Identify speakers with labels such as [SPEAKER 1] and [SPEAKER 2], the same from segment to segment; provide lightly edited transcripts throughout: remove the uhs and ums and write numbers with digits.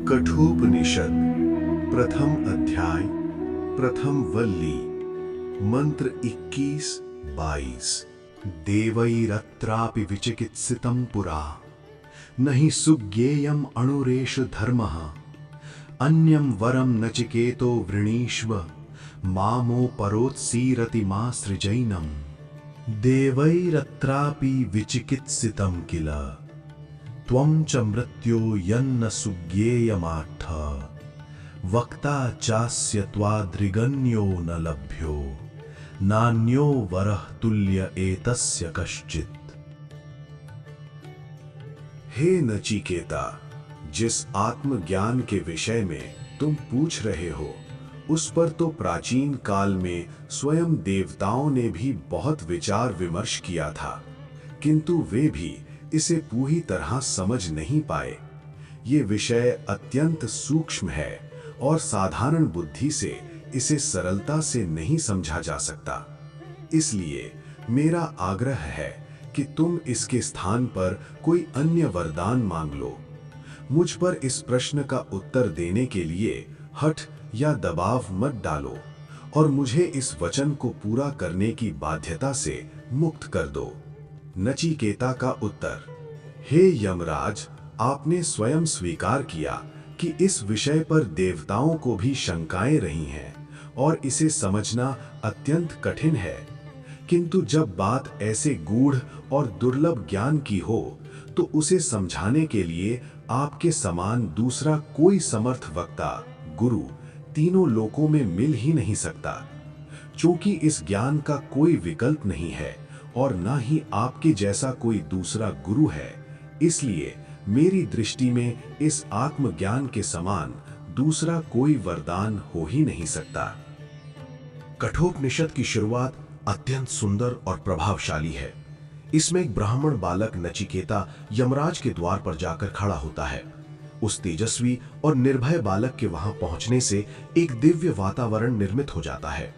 [SPEAKER 1] कठोपनिषद प्रथम अध्याय प्रथम वल्ली मंत्र 21-22। देवैरत्रापि विचिकित्सितं पुरा नहि सुज्ञेयम् अणुरेषु धर्मः अन्यं वरं नचिकेतो वृणीष्व मामोपरोत्सीरति मा सृजैनम्। देवैरत्रापि विचिकित्सितं किल त्वं च मृत्यो यन्न सुज्ञेयमार्थ वक्ता चास्य त्वादृगन्यो न लभ्यो नान्यो वरः तुल्य एतस्य कश्चित्। हे नचिकेता, जिस आत्मज्ञान के विषय में तुम पूछ रहे हो उस पर तो प्राचीन काल में स्वयं देवताओं ने भी बहुत विचार विमर्श किया था, किंतु वे भी इसे पूरी तरह समझ नहीं पाए। ये विषय अत्यंत सूक्ष्म है और साधारण बुद्धि से इसे सरलता से नहीं समझा जा सकता। इसलिए मेरा आग्रह है कि तुम इसके स्थान पर कोई अन्य वरदान मांग लो। मुझ पर इस प्रश्न का उत्तर देने के लिए हठ या दबाव मत डालो और मुझे इस वचन को पूरा करने की बाध्यता से मुक्त कर दो। नचिकेता का उत्तर। हे यमराज, आपने स्वयं स्वीकार किया कि इस विषय पर देवताओं को भी शंकाएं रही हैं और इसे समझना अत्यंत कठिन है, किंतु जब बात ऐसे गूढ़ और दुर्लभ ज्ञान की हो तो उसे समझाने के लिए आपके समान दूसरा कोई समर्थ वक्ता, गुरु तीनों लोकों में मिल ही नहीं सकता। चूंकि इस ज्ञान का कोई विकल्प नहीं है और ना ही आपके जैसा कोई दूसरा गुरु है, इसलिए मेरी दृष्टि में इस आत्मज्ञान के समान दूसरा कोई वरदान हो ही नहीं सकता।
[SPEAKER 2] कठोपनिषद की शुरुआत अत्यंत सुंदर और प्रभावशाली है। इसमें एक ब्राह्मण बालक नचिकेता यमराज के द्वार पर जाकर खड़ा होता है। उस तेजस्वी और निर्भय बालक के वहां पहुंचने से एक दिव्य वातावरण निर्मित हो जाता है।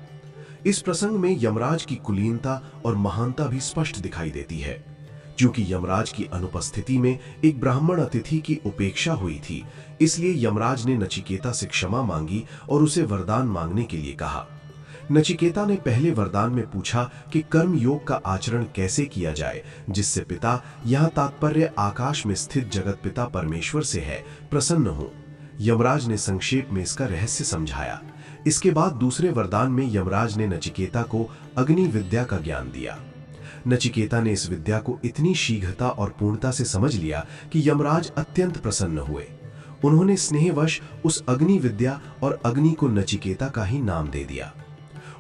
[SPEAKER 2] इस प्रसंग में यमराज की कुलीनता और महानता भी स्पष्ट दिखाई देती है। क्योंकि यमराज की अनुपस्थिति में एक ब्राह्मण अतिथि की उपेक्षा हुई थी, इसलिए यमराज ने नचिकेता से क्षमा मांगी और उसे वरदान मांगने के लिए कहा। नचिकेता ने पहले वरदान में पूछा कि कर्म योग का आचरण कैसे किया जाए जिससे पिता, यहाँ तात्पर्य आकाश में स्थित जगत पिता परमेश्वर से है, प्रसन्न हो। यमराज ने संक्षेप में इसका रहस्य समझाया। इसके बाद दूसरे वरदान में यमराज ने नचिकेता को अग्नि विद्या का ज्ञान दिया। नचिकेता ने इस विद्या को इतनी शीघ्रता और पूर्णता से समझ लिया कि यमराज अत्यंत प्रसन्न हुए। उन्होंने स्नेहवश उस अग्नि विद्या और अग्नि को नचिकेता का ही नाम दे दिया।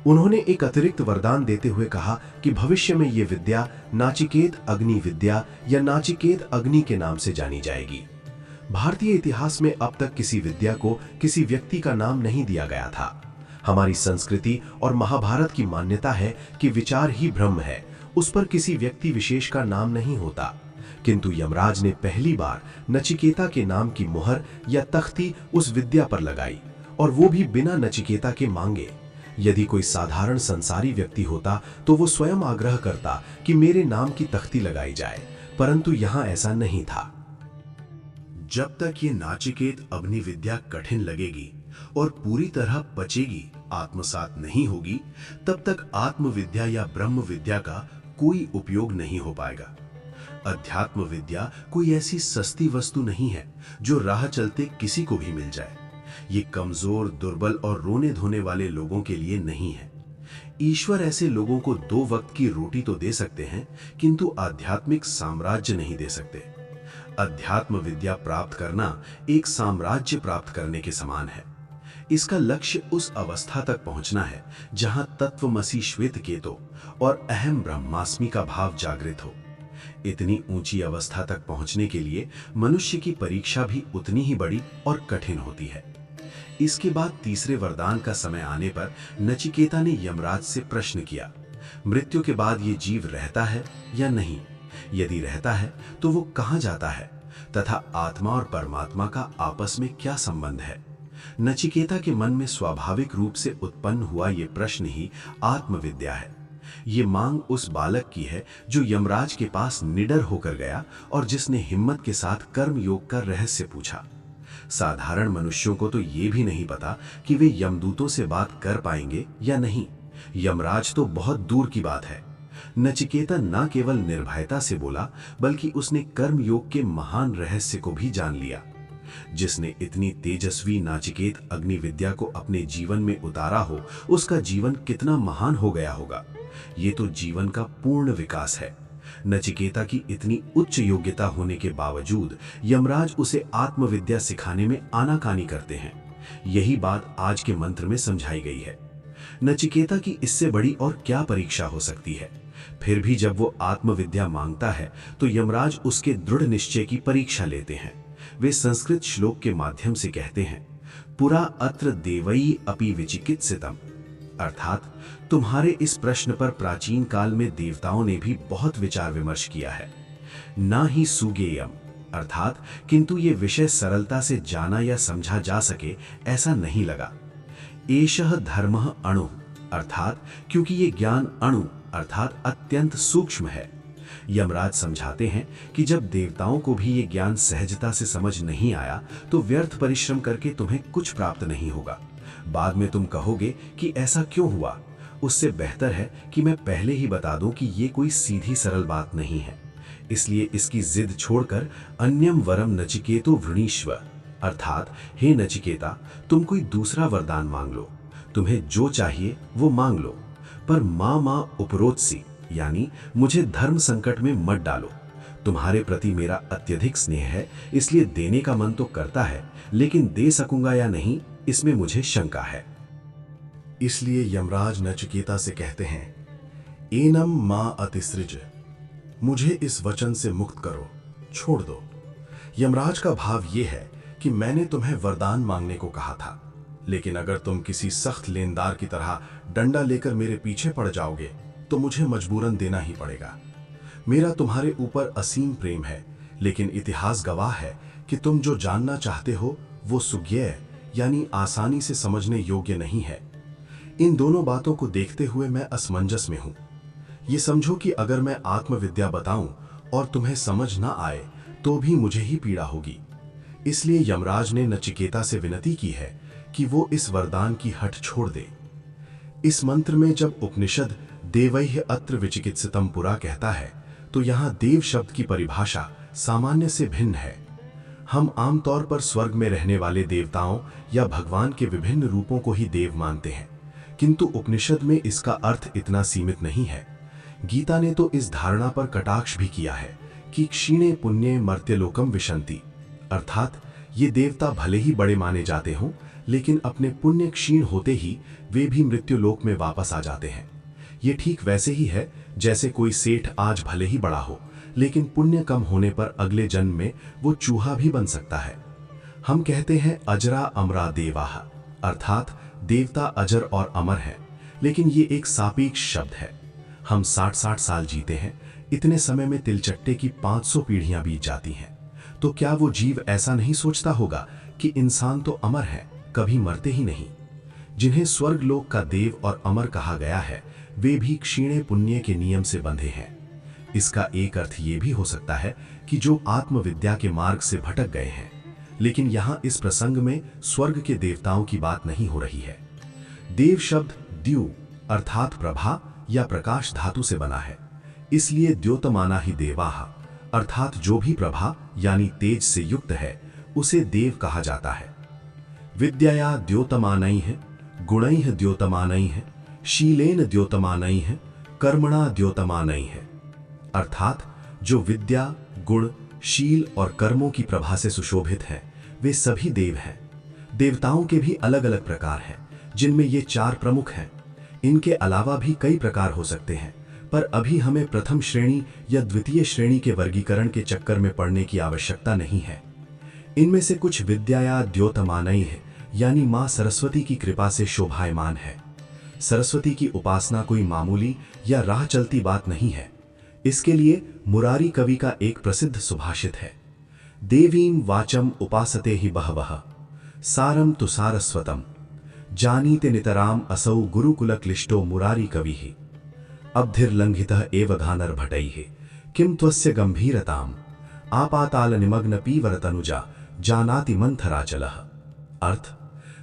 [SPEAKER 2] उन्होंने एक अतिरिक्त वरदान देते हुए कहा कि भविष्य में यह विद्या नाचिकेत अग्नि विद्या या नाचिकेत अग्नि के नाम से जानी जाएगी। भारतीय इतिहास में अब तक किसी विद्या को किसी व्यक्ति का नाम नहीं दिया गया था। हमारी संस्कृति और महाभारत की मान्यता है कि विचार ही ब्रह्म है, उस पर किसी व्यक्ति विशेष का नाम नहीं होता। किंतु यमराज ने पहली बार नचिकेता के नाम की मुहर या तख्ती उस विद्या पर लगाई, और वो भी बिना नचिकेता के मांगे। यदि कोई साधारण संसारी व्यक्ति होता तो वो स्वयं आग्रह करता कि मेरे नाम की तख्ती लगाई जाए, परंतु यहां ऐसा नहीं था।
[SPEAKER 1] जब तक ये नाचिकेत अग्नि विद्या कठिन लगेगी और पूरी तरह पचेगी, आत्मसात नहीं होगी, तब तक आत्म विद्या या ब्रह्म विद्या का कोई उपयोग नहीं हो पाएगा। अध्यात्म विद्या कोई ऐसी सस्ती वस्तु नहीं है जो राह चलते किसी को भी मिल जाए। ये कमजोर, दुर्बल और रोने धोने वाले लोगों के लिए नहीं है। ईश्वर ऐसे लोगों को 2 वक्त की रोटी तो दे सकते हैं, किंतु आध्यात्मिक साम्राज्य नहीं दे सकते। अध्यात्म विद्या प्राप्त करना एक साम्राज्य प्राप्त करने के समान है। इसका लक्ष्य उस अवस्था तक पहुंचना है जहां तत्वमसि श्वेत केतो और अहम ब्रह्मास्मि का भाव जागृत हो। इतनी ऊंची अवस्था तक पहुंचने के लिए मनुष्य की परीक्षा भी उतनी ही बड़ी और कठिन होती है। इसके बाद तीसरे वरदान का समय आने पर नचिकेता ने यमराज से प्रश्न किया, मृत्यु के बाद ये जीव रहता है या नहीं? यदि रहता है तो वो कहां जाता है तथा आत्मा और परमात्मा का आपस में क्या संबंध है? नचिकेता के मन में स्वाभाविक रूप से उत्पन्न हुआ ये प्रश्न ही आत्मविद्या है। ये मांग उस बालक की है जो यमराज के पास निडर होकर गया और जिसने हिम्मत के साथ कर्म योग का रहस्य पूछा।
[SPEAKER 2] साधारण मनुष्यों को तो ये भी नहीं पता कि वे यमदूतों से बात कर पाएंगे या नहीं। यमराज तो बहुत दूर की बात है। नचिकेता न केवल निर्भयता से बोला, बल्कि उसने कर्मयोग के महान रहस्य को भी जान लिया। जिसने इतनी तेजस्वी नाचिकेत अग्नि विद्या को अपने जीवन में उतारा हो, उसका जीवन कितना महान हो गया होगा। ये तो जीवन का पूर्ण विकास है। नचिकेता की इतनी उच्च योग्यता होने के बावजूद यमराज उसे आत्मविद्या सिखाने में आनाकानी करते हैं। यही बात आज के मंत्र में समझाई गई है। नचिकेता की इससे बड़ी और क्या परीक्षा हो सकती है। फिर भी जब वो आत्मविद्या मांगता है तो यमराज उसके दृढ़ निश्चय की परीक्षा लेते हैं। वे संस्कृत श्लोक के माध्यम से कहते हैं, पुरा अत्र देवई अपि विचिकित्सितम, अर्थात तुम्हारे इस प्रश्न पर प्राचीन काल में देवताओं ने भी बहुत विचार विमर्श किया है। ना ही सुगेयम, अर्थात किंतु ये विषय सरलता से जाना या समझा जा सके ऐसा नहीं लगा। एषः धर्मः अणु, अर्थात क्योंकि ये ज्ञान अणु अर्थात अत्यंत सूक्ष्म है। यमराज समझाते हैं कि जब देवताओं को भी ये ज्ञान सहजता से समझ नहीं आया तो व्यर्थ परिश्रम करके तुम्हें कुछ प्राप्त नहीं होगा। बाद में तुम कहोगे कि ऐसा क्यों हुआ। उससे बेहतर है कि मैं पहले ही बता दूं कि ये कोई सीधी सरल बात नहीं है। इसलिए इसकी जिद छोड़कर अन्यम वरम नचिकेतो वृणीष्व, अर्थात हे नचिकेता, तुम कोई दूसरा वरदान मांग लो। तुम्हें जो चाहिए वो मांग लो, पर मां उपरोत्सी, यानी मुझे धर्म संकट में मत डालो। तुम्हारे प्रति मेरा अत्यधिक स्नेह है, इसलिए देने का मन तो करता है, लेकिन दे सकूंगा या नहीं इसमें मुझे शंका है।
[SPEAKER 3] इसलिए यमराज नचिकेता से कहते हैं, एनम मां अतिसृज, मुझे इस वचन से मुक्त करो, छोड़ दो। यमराज का भाव यह है कि मैंने तुम्हें वरदान मांगने को कहा था, लेकिन अगर तुम किसी सख्त लेनदार की तरह डंडा लेकर मेरे पीछे पड़ जाओगे तो मुझे मजबूरन देना ही पड़ेगा। मेरा तुम्हारे ऊपर असीम प्रेम है, लेकिन इतिहास गवाह है कि तुम जो जानना चाहते हो वो सुज्ञेय यानी आसानी से समझने योग्य नहीं है। इन दोनों बातों को देखते हुए मैं असमंजस में हूं। ये समझो कि अगर मैं आत्मविद्या बताऊं और तुम्हें समझ ना आए तो भी मुझे ही पीड़ा होगी। इसलिए यमराज ने नचिकेता से विनती की है कि वो इस वरदान की हट छोड़ दे। इस मंत्र में जब उपनिषद देवैः अत्र विचिकित्सितम पुरा कहता है तो यहाँ देव शब्द की परिभाषा सामान्य से भिन्न है। हम आमतौर पर स्वर्ग में रहने वाले देवताओं या भगवान के विभिन्न रूपों को ही देव मानते हैं, किंतु उपनिषद में इसका अर्थ इतना सीमित नहीं है। गीता ने तो इस धारणा पर कटाक्ष भी किया है कि क्षीणे पुण्ये मर्त्यलोकम विशन्ति, अर्थात ये देवता भले ही बड़े माने जाते हों, लेकिन अपने पुण्य क्षीण होते ही वे भी मृत्युलोक में वापस आ जाते हैं। ये ठीक वैसे ही है जैसे कोई सेठ आज भले ही बड़ा हो, लेकिन पुण्य कम होने पर अगले जन्म में वो चूहा भी बन सकता है। हम कहते हैं अजरा अमरा देवाः, अर्थात देवता अजर और अमर है, लेकिन ये एक सापेक्ष शब्द है। हम 60-60 साल जीते हैं, इतने समय में तिलचट्टे की 500 पीढ़ियां बीत जाती हैं। तो क्या वो जीव ऐसा नहीं सोचता होगा कि इंसान तो अमर है, कभी मरते ही नहीं। जिन्हें स्वर्ग लोक का देव और अमर कहा गया है वे भी क्षीणे पुण्य के नियम से बंधे हैं। इसका एक अर्थ ये भी हो सकता है कि जो आत्मविद्या के मार्ग से भटक गए हैं, लेकिन यहाँ इस प्रसंग में स्वर्ग के देवताओं की बात नहीं हो रही है। देव शब्द द्यू अर्थात प्रभा या प्रकाश धातु से बना है, इसलिए द्योतमाना ही देवाः, अर्थात जो भी प्रभा यानी तेज से युक्त है उसे देव कहा जाता है। विद्यया द्योतमानैः गुणैः द्योतमानैः शीलेन द्योतमानैः कर्मणा द्योतमानैः, अर्थात जो विद्या, गुण, शील और कर्मों की प्रभा से सुशोभित हैं वे सभी देव हैं। देवताओं के भी अलग अलग प्रकार हैं, जिनमें ये 4 प्रमुख हैं। इनके अलावा भी कई प्रकार हो सकते हैं, पर अभी हमें प्रथम श्रेणी या द्वितीय श्रेणी के वर्गीकरण के चक्कर में पड़ने की आवश्यकता नहीं है। इनमें से कुछ विद्याया द्योतमानैः यानी मां सरस्वती की कृपा से शोभायमान है। सरस्वती की उपासना कोई मामूली या राह चलती बात नहीं है। इसके लिए मुरारी कवि का एक प्रसिद्ध सुभाषित है, देवीं वाचम उपासते ही बहवः सारम तु सारस्वतम जानीते नितराम असौ गुरुकुल क्लिष्टो मुरारी कवि ही अब्धिर्लंघितः एव घानर्भटैः किम त्वस्य गंभीरताम आपाताल निमग्न पीवरतनुजा जानाति मंथराचलः। अर्थ,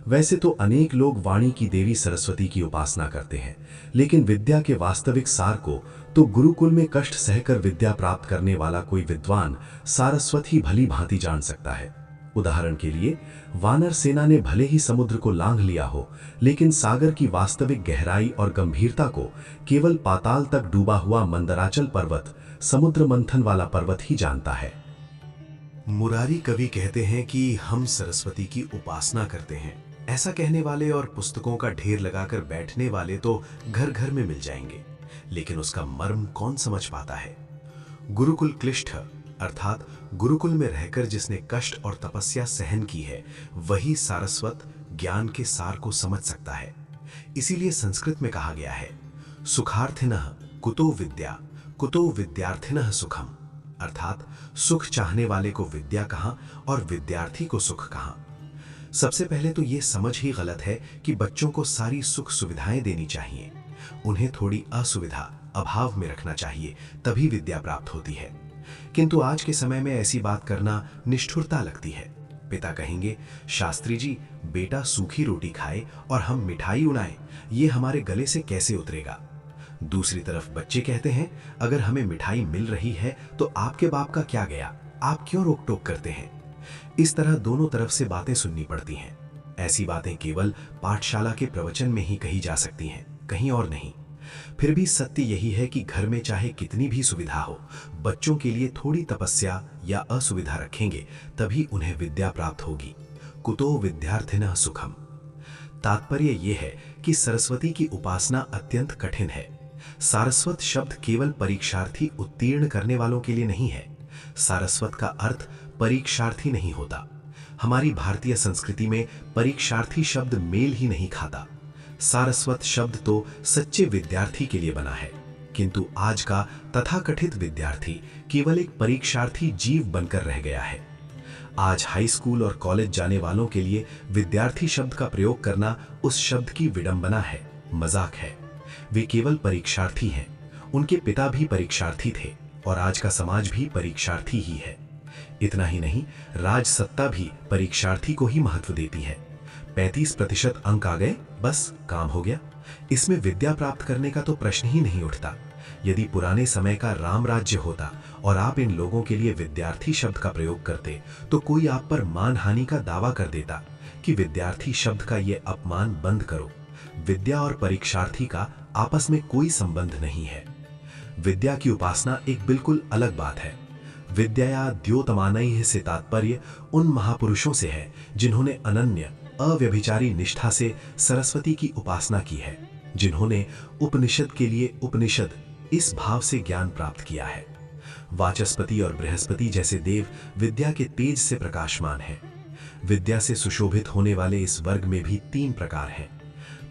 [SPEAKER 3] वैसे तो अनेक लोग वाणी की देवी सरस्वती की उपासना करते हैं, लेकिन विद्या के वास्तविक सार को तो गुरुकुल में कष्ट सहकर विद्या प्राप्त करने वाला कोई विद्वान सारस्वत ही भली भांति जान सकता है। उदाहरण के लिए, वानर सेना ने भले ही समुद्र को लांघ लिया हो, लेकिन सागर की वास्तविक गहराई और गंभीरता को केवल पाताल तक डूबा हुआ मंदराचल पर्वत, समुद्र मंथन वाला पर्वत ही जानता है।
[SPEAKER 2] मुरारी कवि कहते हैं कि हम सरस्वती की उपासना करते हैं। ऐसा कहने वाले और पुस्तकों का ढेर लगाकर बैठने वाले तो घर घर में मिल जाएंगे, लेकिन उसका मर्म कौन समझ पाता है? गुरुकुल क्लिष्ठ अर्थात गुरुकुल में रहकर जिसने कष्ट और तपस्या सहन की है, वही सारस्वत ज्ञान के सार को समझ सकता है। इसीलिए संस्कृत में कहा गया है, सुखार्थिनः कुतो विद्या, कुतो विद्यार्थिनः सुखम। अर्थात सुख चाहने वाले को विद्या कहां और विद्यार्थी को सुख कहां। सबसे पहले तो यह समझ ही गलत है कि बच्चों को सारी सुख सुविधाएं देनी चाहिए। उन्हें थोड़ी असुविधा, अभाव में रखना चाहिए, तभी विद्या प्राप्त होती है। किंतु आज के समय में ऐसी बात करना निष्ठुरता लगती है। पिता कहेंगे, शास्त्री जी, बेटा सूखी रोटी खाए और हम मिठाई उड़ाएं, ये हमारे गले से कैसे उतरेगा। दूसरी तरफ बच्चे कहते हैं, अगर हमें मिठाई मिल रही है तो आपके बाप का क्या गया, आप क्यों रोक टोक करते हैं। इस तरह दोनों तरफ से बातें सुननी पड़ती हैं। ऐसी बातें केवल पाठशाला के प्रवचन में ही कही जा सकती हैं, कहीं और नहीं। फिर भी सत्य यही है कि घर में चाहे कितनी भी सुविधा हो, बच्चों के लिए थोड़ी तपस्या या असुविधा रखेंगे तभी उन्हें विद्या प्राप्त होगी। कुतो विद्यार्थिनः सुखम। तात्पर्य यह है कि सरस्वती की उपासना अत्यंत कठिन है। सारस्वत शब्द केवल परीक्षार्थी उत्तीर्ण करने वालों के लिए नहीं है। सारस्वत का अर्थ परीक्षार्थी नहीं होता। हमारी भारतीय संस्कृति में परीक्षार्थी शब्द मेल ही नहीं खाता। सारस्वत शब्द तो सच्चे विद्यार्थी के लिए बना है, किंतु आज का तथाकथित विद्यार्थी केवल एक परीक्षार्थी जीव बनकर रह गया है। आज हाई स्कूल और कॉलेज जाने वालों के लिए विद्यार्थी शब्द का प्रयोग करना उस शब्द की विडंबना है, मजाक है। वे केवल परीक्षार्थी हैं। उनके पिता भी परीक्षार्थी थे और आज का समाज भी परीक्षार्थी ही है। इतना ही नहीं, राजसत्ता भी परीक्षार्थी को ही महत्व देती है। 35% अंक आ गए, बस काम हो गया। इसमें विद्या प्राप्त करने का तो प्रश्न ही नहीं उठता। यदि पुराने समय का राम राज्य होता और आप इन लोगों के लिए विद्यार्थी शब्द का प्रयोग करते, तो कोई आप पर मानहानि का दावा कर देता कि विद्यार्थी शब्द का ये अपमान बंद करो। विद्या और परीक्षार्थी का आपस में कोई संबंध नहीं है। विद्या की उपासना एक बिल्कुल अलग बात है। विद्या द्योतमानैः से तात्पर्य उन महापुरुषों से है जिन्होंने अनन्य अव्यभिचारी निष्ठा से सरस्वती की उपासना की है, जिन्होंने उपनिषद के लिए उपनिषद इस भाव से ज्ञान प्राप्त किया है। वाचस्पति और बृहस्पति जैसे देव विद्या के तेज से प्रकाशमान हैं। विद्या से सुशोभित होने वाले इस वर्ग में भी 3 प्रकार हैं।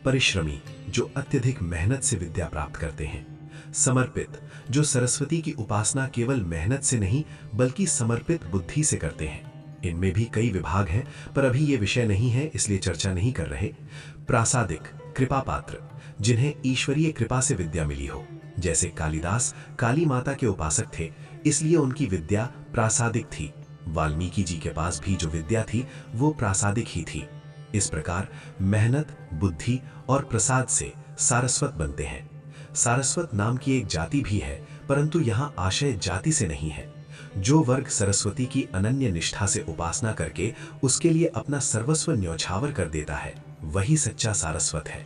[SPEAKER 2] परिश्रमी, जो अत्यधिक मेहनत से विद्या प्राप्त करते हैं। समर्पित, जो सरस्वती की उपासना केवल मेहनत से नहीं बल्कि समर्पित बुद्धि से करते हैं। इनमें भी कई विभाग हैं, पर अभी ये विषय नहीं है, इसलिए चर्चा नहीं कर रहे। प्रासादिक, कृपा पात्र, जिन्हें ईश्वरीय कृपा से विद्या मिली हो, जैसे कालिदास काली माता के उपासक थे, इसलिए उनकी विद्या प्रासादिक थी। वाल्मीकि जी के पास भी जो विद्या थी वो प्रासादिक ही थी। इस प्रकार मेहनत, बुद्धि और प्रसाद से सारस्वत बनते हैं। सारस्वत नाम की एक जाति भी है, परंतु यहाँ आशय जाति से नहीं है। जो वर्ग सरस्वती की अनन्य निष्ठा से उपासना करके उसके लिए अपना सर्वस्व न्यौछावर कर देता है, वही सच्चा सारस्वत है।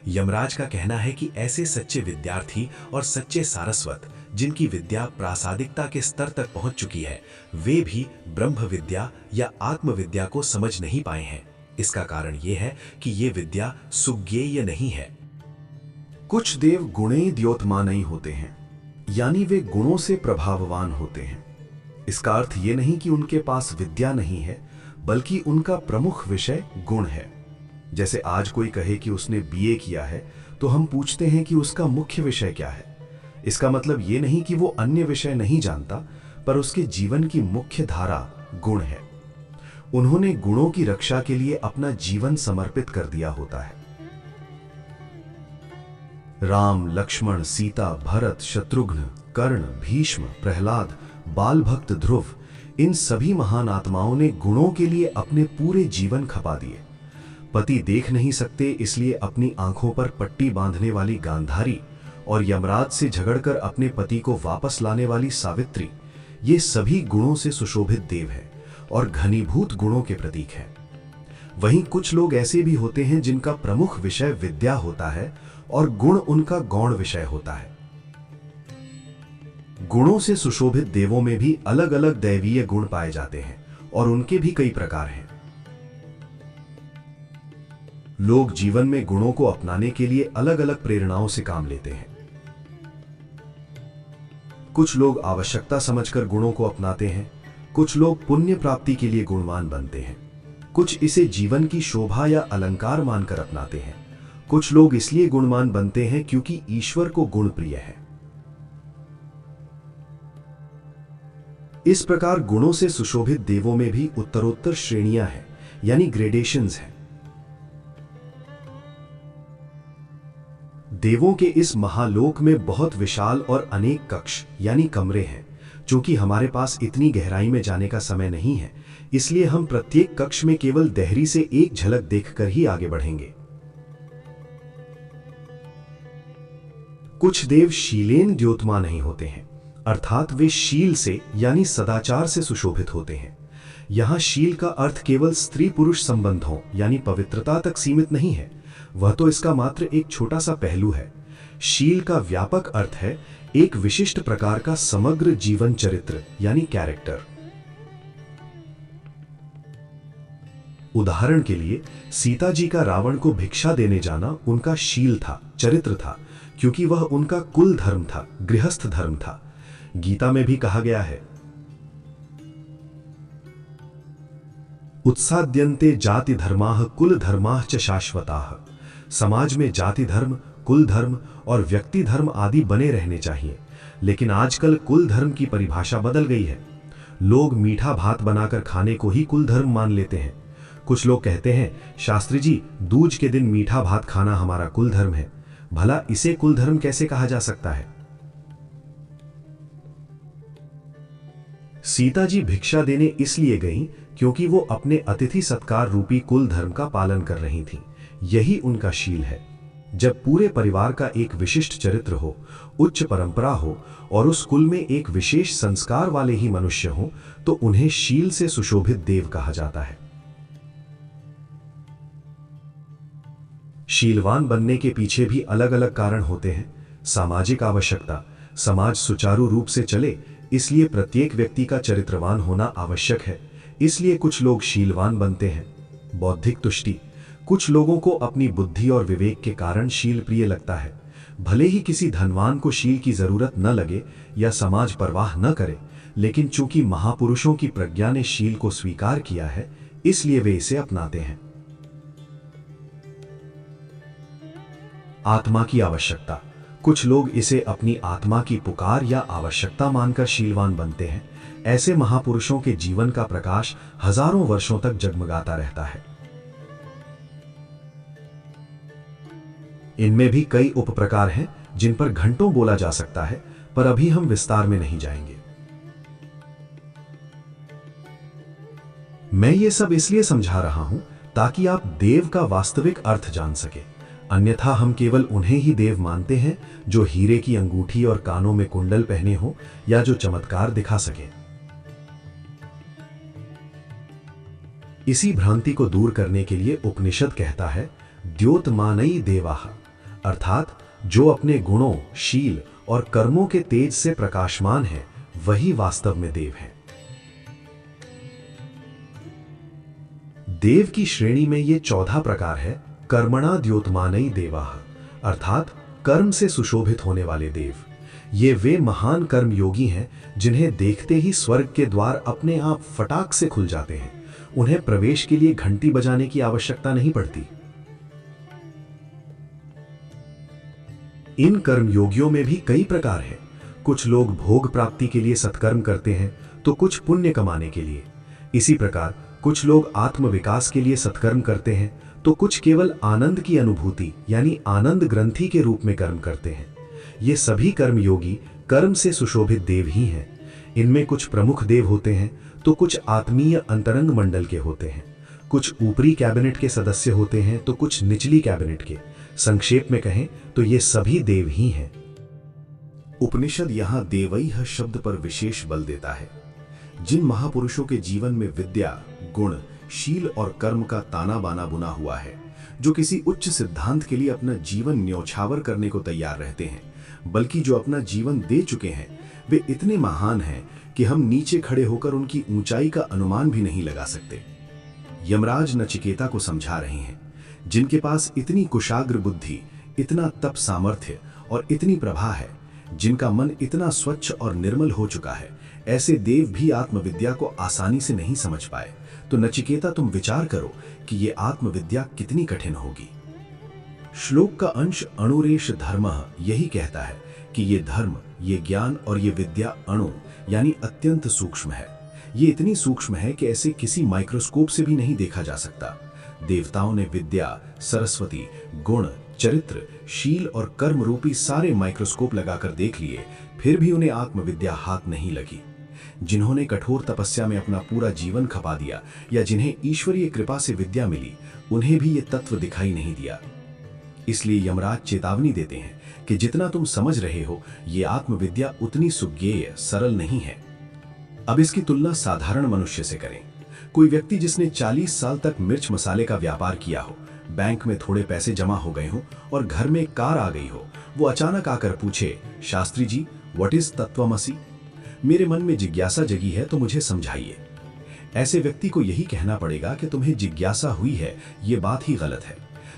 [SPEAKER 2] यमराज का कहना है कि ऐसे सच्चे विद्यार्थी और सच्चे सारस्वत जिनकी विद्या प्रासादिकता के स्तर तक पहुंच चुकी है, वे भी ब्रह्म विद्या या आत्मविद्या को समझ नहीं पाए हैं। इसका कारण यह है कि ये विद्या सुज्ञेय नहीं है।
[SPEAKER 3] कुछ देव गुणे द्योतमानई होते हैं, यानी वे गुणों से प्रभाववान होते हैं। इसका अर्थ ये नहीं कि उनके पास विद्या नहीं है, बल्कि उनका प्रमुख विषय गुण है। जैसे आज कोई कहे कि उसने बीए किया है, तो हम पूछते हैं कि उसका मुख्य विषय क्या है। इसका मतलब ये नहीं कि वो अन्य विषय नहीं जानता, पर उसके जीवन की मुख्य धारा गुण है। उन्होंने गुणों की रक्षा के लिए अपना जीवन समर्पित कर दिया होता है। राम, लक्ष्मण, सीता, भरत, शत्रुघ्न, कर्ण, भीष्म, प्रहलाद, बाल भक्त ध्रुव, इन सभी महान आत्माओं ने गुणों के लिए अपने पूरे जीवन खपा दिए। पति देख नहीं सकते इसलिए अपनी आंखों पर पट्टी बांधने वाली गांधारी और यमराज से झगड़कर अपने पति को वापस लाने वाली सावित्री, ये सभी गुणों से सुशोभित देव हैं और घनीभूत गुणों के प्रतीक हैं। वहीं कुछ लोग ऐसे भी होते हैं जिनका प्रमुख विषय विद्या होता है और गुण उनका गौण विषय होता है। गुणों से सुशोभित देवों में भी अलग अलग दैवीय गुण पाए जाते हैं और उनके भी कई प्रकार हैं। लोग जीवन में गुणों को अपनाने के लिए अलग अलग प्रेरणाओं से काम लेते हैं। कुछ लोग आवश्यकता समझकर गुणों को अपनाते हैं, कुछ लोग पुण्य प्राप्ति के लिए गुणवान बनते हैं, कुछ इसे जीवन की शोभा या अलंकार मानकर अपनाते हैं, कुछ लोग इसलिए गुणवान बनते हैं क्योंकि ईश्वर को गुण प्रिय है। इस प्रकार गुणों से सुशोभित देवों में भी उत्तरोत्तर श्रेणियां हैं, यानी ग्रेडेशंस हैं। देवों के इस महालोक में बहुत विशाल और अनेक कक्ष यानी कमरे हैं। चूंकि हमारे पास इतनी गहराई में जाने का समय नहीं है, इसलिए हम प्रत्येक कक्ष में केवल देहरी से एक झलक देखकर ही आगे बढ़ेंगे। कुछ देव शीलेन द्योतमा नहीं होते हैं, अर्थात वे शील से यानी सदाचार से सुशोभित होते हैं। यहां शील का अर्थ केवल स्त्री पुरुष संबंधों यानी पवित्रता तक सीमित नहीं है, वह तो इसका मात्र एक छोटा सा पहलू है। शील का व्यापक अर्थ है एक विशिष्ट प्रकार का समग्र जीवन चरित्र यानी कैरेक्टर। उदाहरण के लिए सीता जी का रावण को भिक्षा देने जाना उनका शील था, चरित्र था, क्योंकि वह उनका कुल धर्म था, गृहस्थ धर्म था। गीता में भी कहा गया है, उत्साद्यन्ते जाति धर्माः कुल धर्माः च शाश्वताः। समाज में जाति धर्म, कुल धर्म और व्यक्ति धर्म आदि बने रहने चाहिए, लेकिन आजकल कुल धर्म की परिभाषा बदल गई है। लोग मीठा भात बनाकर खाने को ही कुल धर्म मान लेते हैं। कुछ लोग कहते हैं, शास्त्री जी, दूज के दिन मीठा भात खाना हमारा कुल धर्म है। भला इसे कुल धर्म कैसे कहा जा सकता है? सीता जी भिक्षा देने इसलिए गईं क्योंकि वो अपने अतिथि सत्कार रूपी कुल धर्म का पालन कर रही थीं। यही उनका शील है। जब पूरे परिवार का एक विशिष्ट चरित्र हो, उच्च परंपरा हो और उस कुल में एक विशेष संस्कार वाले ही मनुष्य हो, तो उन्हें शील से सुशोभित देव कहा जाता है। शीलवान बनने के पीछे भी अलग अलग कारण होते हैं। सामाजिक आवश्यकता, समाज सुचारू रूप से चले इसलिए प्रत्येक व्यक्ति का चरित्रवान होना आवश्यक है, इसलिए कुछ लोग शीलवान बनते हैं। बौद्धिक तुष्टि, कुछ लोगों को अपनी बुद्धि और विवेक के कारण शील प्रिय लगता है। भले ही किसी धनवान को शील की जरूरत न लगे या समाज परवाह न करे, लेकिन चूंकि महापुरुषों की प्रज्ञा ने शील को स्वीकार किया है, इसलिए वे इसे अपनाते हैं। आत्मा की आवश्यकता, कुछ लोग इसे अपनी आत्मा की पुकार या आवश्यकता मानकर शीलवान बनते हैं। ऐसे महापुरुषों के जीवन का प्रकाश हजारों वर्षों तक जगमगाता रहता है। इनमें भी कई उपप्रकार हैं जिन पर घंटों बोला जा सकता है, पर अभी हम विस्तार में नहीं जाएंगे। मैं ये सब इसलिए समझा रहा हूं ताकि आप देव का वास्तविक अर्थ जान सके। अन्यथा हम केवल उन्हें ही देव मानते हैं जो हीरे की अंगूठी और कानों में कुंडल पहने हो या जो चमत्कार दिखा सके। इसी भ्रांति को दूर करने के लिए उपनिषद कहता है, द्योतमानई देवाः, अर्थात जो अपने गुणों, शील और कर्मों के तेज से प्रकाशमान है, वही वास्तव में देव है। देव की श्रेणी में ये 14 प्रकार है। कर्मणा द्योतमानई देवाः, अर्थात कर्म से सुशोभित होने वाले देव। ये वे महान कर्म योगी हैं जिन्हें देखते ही स्वर्ग के द्वार अपने आप फटाक से खुल जाते हैं। उन्हें प्रवेश के लिए घंटी बजाने की आवश्यकता नहीं पड़ती। इन कर्म योगियों में भी कई प्रकार हैं। कुछ लोग भोग प्राप्ति के लिए सत्कर्म करते हैं, तो कुछ पुण्य कमाने के लिए। इसी प्रकार कुछ लोग आत्म विकास के लिए सत्कर्म करते हैं, तो कुछ केवल आनंद की अनुभूति यानी आनंद ग्रंथि के रूप में कर्म करते हैं। ये सभी कर्म योगी कर्म से सुशोभित देव ही हैं। इनमें कुछ प्रमुख देव होते हैं, तो कुछ आत्मीय अंतरंग मंडल के होते हैं, कुछ ऊपरी कैबिनेट के सदस्य होते हैं तो कुछ निचली कैबिनेट के। संक्षेप में कहें तो ये सभी देव ही हैं। उपनिषद यहां देवैः शब्द पर विशेष बल देता है। जिन महापुरुषों के जीवन में विद्या, गुण, शील और कर्म का ताना बाना बुना हुआ है, जो किसी उच्च सिद्धांत के लिए अपना जीवन न्यौछावर करने को तैयार रहते हैं, बल्कि जो अपना जीवन दे चुके हैं, वे इतने महान हैं कि हम नीचे खड़े होकर उनकी ऊंचाई का अनुमान भी नहीं लगा सकते। यमराज नचिकेता को समझा रहे हैं, जिनके पास इतनी कुशाग्र बुद्धि, इतना तप सामर्थ्य और इतनी प्रभा है, जिनका मन इतना स्वच्छ और निर्मल हो चुका है, ऐसे देव भी आत्मविद्या को आसानी से नहीं समझ पाए। तो नचिकेता, तुम विचार करो कि ये आत्मविद्या कितनी कठिन होगी। श्लोक का अंश अणुरेश धर्मः यही कहता है कि ये धर्म, ये ज्ञान और ये विद्या अणु यानी अत्यंत सूक्ष्म है। ये इतनी सूक्ष्म है कि ऐसे किसी माइक्रोस्कोप से भी नहीं देखा जा सकता। देवताओं ने विद्या, सरस्वती, गुण, चरित्र, शील और कर्म रूपी सारे माइक्रोस्कोप लगाकर देख लिए, फिर भी उन्हें आत्मविद्या हाथ नहीं लगी। जिन्होंने कठोर तपस्या में अपना पूरा जीवन खपा दिया या जिन्हें ईश्वरीय कृपा से विद्या मिली, उन्हें भी ये तत्व दिखाई नहीं दिया। इसलिए यमराज चेतावनी देते हैं कि जितना तुम समझ रहे हो, ये आत्मविद्या उतनी सुज्ञेय, सरल नहीं है। अब इसकी तुलना साधारण मनुष्य से करें। कोई व्यक्ति जिसने 40 साल तक मिर्च मसाले का व्यापार किया हो, बैंक में थोड़े पैसे जमा हो गए हो और घर में एक कार आ गई हो, वो अचानक आकर पूछे, शास्त्री जी, व्हाट इज तत्वमसि? मेरे मन में जिज्ञासा जगी है, तो मुझे समझाइए। ऐसे व्यक्ति को यही कहना पड़ेगा कि तुम्हें जिज्ञासा हुई है, ये बात ही गलत है।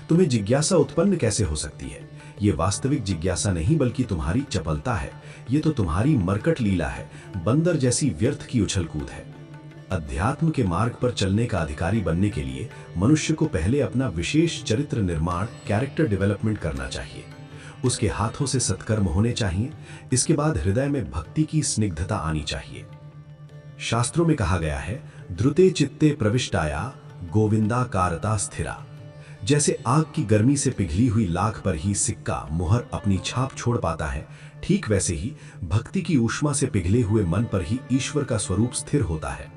[SPEAKER 3] तुम्हें जिज्ञासा उत्पन्न कैसे हो सकती है? ये वास्तविक जिज्ञासा नहीं बल्कि तुम्हारी चपलता है। ये तो तुम्हारी मरकट लीला है, बंदर जैसी व्यर्थ की उछल कूद है। अध्यात्म के मार्ग पर चलने का अधिकारी बनने के लिए मनुष्य को पहले अपना विशेष चरित्र निर्माण, कैरेक्टर डेवलपमेंट करना चाहिए। उसके हाथों से सत्कर्म होने चाहिए। इसके बाद हृदय में भक्ति की स्निग्धता आनी चाहिए। शास्त्रों में कहा गया है, ध्रुते चित्ते प्रविष्टाया गोविंदाकारता स्थिरा। जैसे आग की गर्मी से पिघली हुई लाख पर ही सिक्का, मुहर अपनी छाप छोड़ पाता है, ठीक वैसे ही भक्ति की ऊष्मा से पिघले हुए मन पर ही ईश्वर का स्वरूप स्थिर होता है।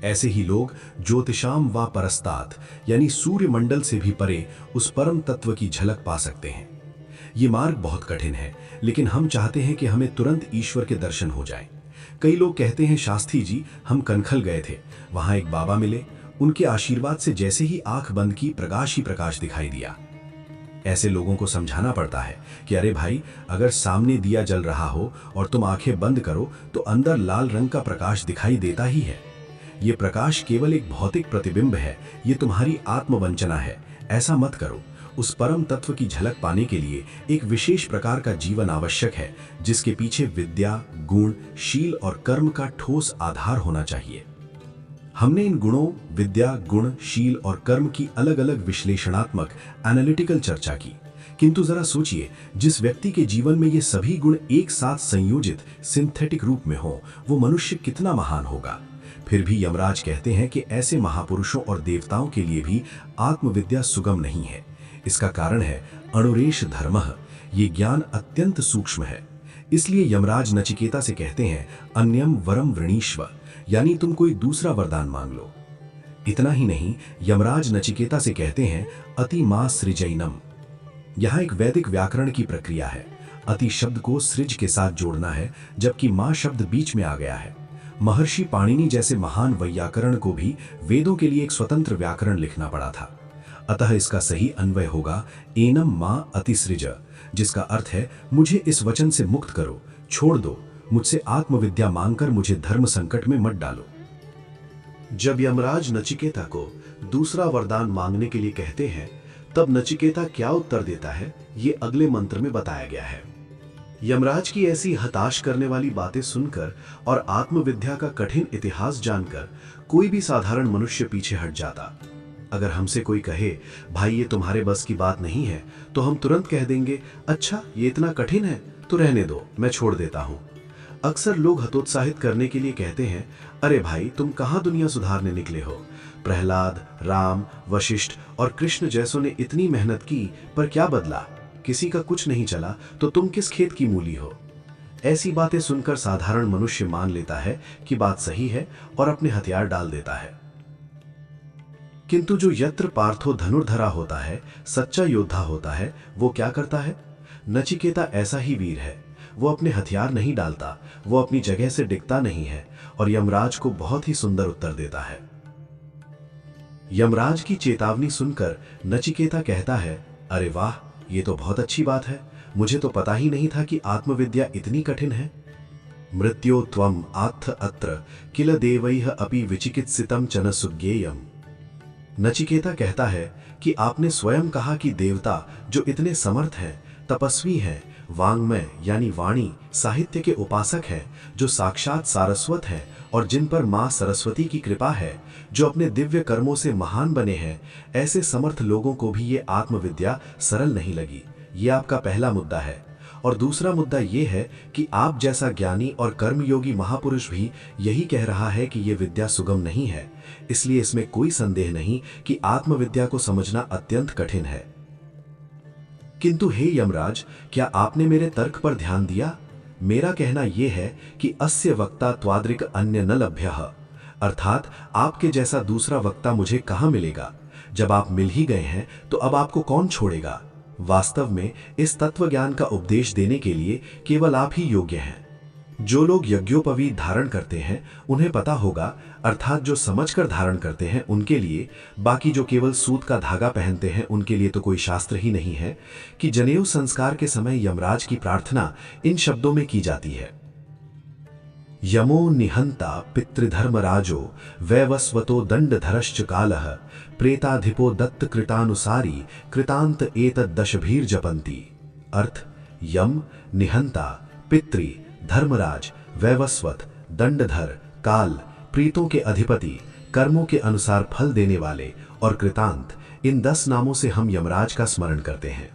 [SPEAKER 3] ऐसे ही लोग ज्योतिषाम व परस्तात यानी सूर्य मंडल से भी परे उस परम तत्व की झलक पा सकते हैं। ये मार्ग बहुत कठिन है, लेकिन हम चाहते हैं कि हमें तुरंत ईश्वर के दर्शन हो जाएं। कई लोग कहते हैं, शास्त्री जी, हम कनखल गए थे, वहां एक बाबा मिले, उनके आशीर्वाद से जैसे ही आंख बंद की, प्रकाश ही प्रकाश दिखाई दिया। ऐसे लोगों को समझाना पड़ता है कि अरे भाई, अगर सामने दिया जल रहा हो और तुम आंखें बंद करो तो अंदर लाल रंग का प्रकाश दिखाई देता ही है। ये प्रकाश केवल एक भौतिक प्रतिबिंब है, ये तुम्हारी आत्मवंचना है। ऐसा मत करो। उस परम तत्व की झलक पाने के लिए एक विशेष प्रकार का जीवन आवश्यक है, जिसके पीछे विद्या, गुण, शील और कर्म का ठोस आधार होना चाहिए। हमने इन गुणों, विद्या, गुण, शील और कर्म की अलग अलग विश्लेषणात्मक एनालिटिकल चर्चा की, किंतु जरा सोचिए, जिस व्यक्ति के जीवन में ये सभी गुण एक साथ संयोजित सिंथेटिक रूप में हो, वो मनुष्य कितना महान होगा। फिर भी यमराज कहते हैं कि ऐसे महापुरुषों और देवताओं के लिए भी आत्मविद्या सुगम नहीं है। इसका कारण है अणुरेश धर्मः, ये ज्ञान अत्यंत सूक्ष्म है। इसलिए यमराज नचिकेता से कहते हैं, अन्यम वरम वृणीष्व, यानी तुम कोई दूसरा वरदान मांग लो। इतना ही नहीं, यमराज नचिकेता से कहते हैं, अति मा सृजैनम। यहां एक वैदिक व्याकरण की प्रक्रिया है। अति शब्द को सृज के साथ जोड़ना है, जबकि मां शब्द बीच में आ गया है। महर्षि पाणिनि जैसे महान वैयाकरण को भी वेदों के लिए एक स्वतंत्र व्याकरण लिखना पड़ा था। अतः इसका सही अन्वय होगा एनम मां अतिसृज, जिसका अर्थ है, मुझे इस वचन से मुक्त करो, छोड़ दो, मुझसे आत्मविद्या मांगकर मुझे धर्म संकट में मत डालो। जब यमराज नचिकेता को दूसरा वरदान मांगने के लिए कहते हैं, तब नचिकेता क्या उत्तर देता है, ये अगले मंत्र में बताया गया है। यमराज की ऐसी हताश करने वाली बातें सुनकर और आत्मविद्या का कठिन इतिहास जानकर कोई भी साधारण मनुष्य पीछे हट जाता। अगर हमसे कोई कहे, भाई ये तुम्हारे बस की बात नहीं है, तो हम तुरंत कह देंगे, अच्छा ये इतना कठिन है तो रहने दो, मैं छोड़ देता हूं। अक्सर लोग हतोत्साहित करने के लिए कहते हैं, अरे भाई तुम कहां दुनिया सुधारने निकले हो। प्रहलाद, राम, वशिष्ठ और कृष्ण जैसों ने इतनी मेहनत की, पर क्या बदला? किसी का कुछ नहीं चला, तो तुम किस खेत की मूली हो।
[SPEAKER 2] ऐसी बातें सुनकर साधारण मनुष्य मान लेता है कि बात सही है और अपने हथियार डाल देता है। किंतु जो यत्र पार्थो धनुर्धरा होता है, सच्चा योद्धा होता है, वो क्या करता है? नचिकेता ऐसा ही वीर है। वो अपने हथियार नहीं डालता, वो अपनी जगह से डिगता नहीं है और यमराज को बहुत ही सुंदर उत्तर देता है। यमराज की चेतावनी सुनकर नचिकेता कहता है, अरे वाह, ये तो बहुत अच्छी बात है। मुझे तो पता ही नहीं था कि आत्मविद्या इतनी कठिन है। मृत्यो त्वम आत्थ अत्र किल देवैः अपि विचिकित्सितम चन सुज्ञेयम। नचिकेता कहता है कि आपने स्वयं कहा कि देवता जो इतने समर्थ हैं, तपस्वी हैं, वांग्मय यानी वाणी साहित्य के उपासक हैं, जो साक्षात सारस्वत हैं और जिन पर मां सरस्वती की कृपा है, जो अपने दिव्य कर्मों से महान बने हैं, ऐसे समर्थ लोगों को भी ये आत्मविद्या सरल नहीं लगी। ये आपका पहला मुद्दा है। और दूसरा मुद्दा ये है कि आप जैसा ज्ञानी और कर्मयोगी महापुरुष भी यही कह रहा है कि ये विद्या सुगम नहीं है। इसलिए इसमें कोई संदेह नहीं कि आत्मविद्या को समझना अत्यंत कठिन है। किंतु हे यमराज, क्या आपने मेरे तर्क पर ध्यान दिया? मेरा कहना यह है कि अस्य वक्ता त्वादृक् अन्य न लभ्यः, अर्थात आपके जैसा दूसरा वक्ता मुझे कहां मिलेगा। जब आप मिल ही गए हैं तो अब आपको कौन छोड़ेगा। वास्तव में इस तत्व ज्ञान का उपदेश देने के लिए केवल आप ही योग्य हैं। जो लोग यज्ञोपवीत धारण करते हैं उन्हें पता होगा, अर्थात जो समझकर धारण करते हैं उनके लिए। बाकी जो केवल सूत का धागा पहनते हैं उनके लिए तो कोई शास्त्र ही नहीं है कि जनेऊ संस्कार के समय यमराज की प्रार्थना इन शब्दों में की जाती है। यमो निहंता पितृधर्मराजो वैवस्वतो दंडधरश्च कालः प्रेताधिपो दत्त कृतानुसारी कृतांत एतद् दशभीर जपंती। अर्थ, यम, निहंता, पितृ, धर्मराज, वैवस्वत, दंडधर, काल, प्रीतों के अधिपति, कर्मों के अनुसार फल देने वाले और कृतांत, इन 10 नामों से हम यमराज का स्मरण करते हैं।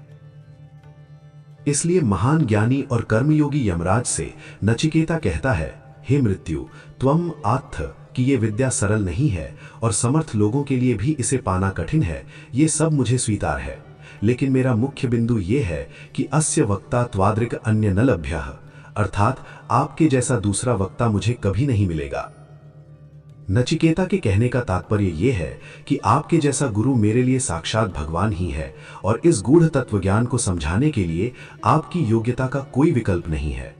[SPEAKER 2] इसलिए महान ज्ञानी और कर्मयोगी यमराज से नचिकेता कहता है, हे मृत्यु, त्वम आत्थ, कि ये विद्या सरल नहीं है और समर्थ लोगों के लिए भी इसे पाना कठिन है। ये सब मुझे स्वीकार है, लेकिन मेरा मुख्य बिंदु ये है कि अस्य वक्ता त्वादृक् अन्य न लभ्यः, अर्थात आपके जैसा दूसरा वक्ता मुझे कभी नहीं मिलेगा। नचिकेता के कहने का तात्पर्य यह है कि आपके जैसा गुरु मेरे लिए साक्षात भगवान ही है और इस गूढ़ तत्वज्ञान को समझाने के लिए आपकी योग्यता का कोई विकल्प नहीं है।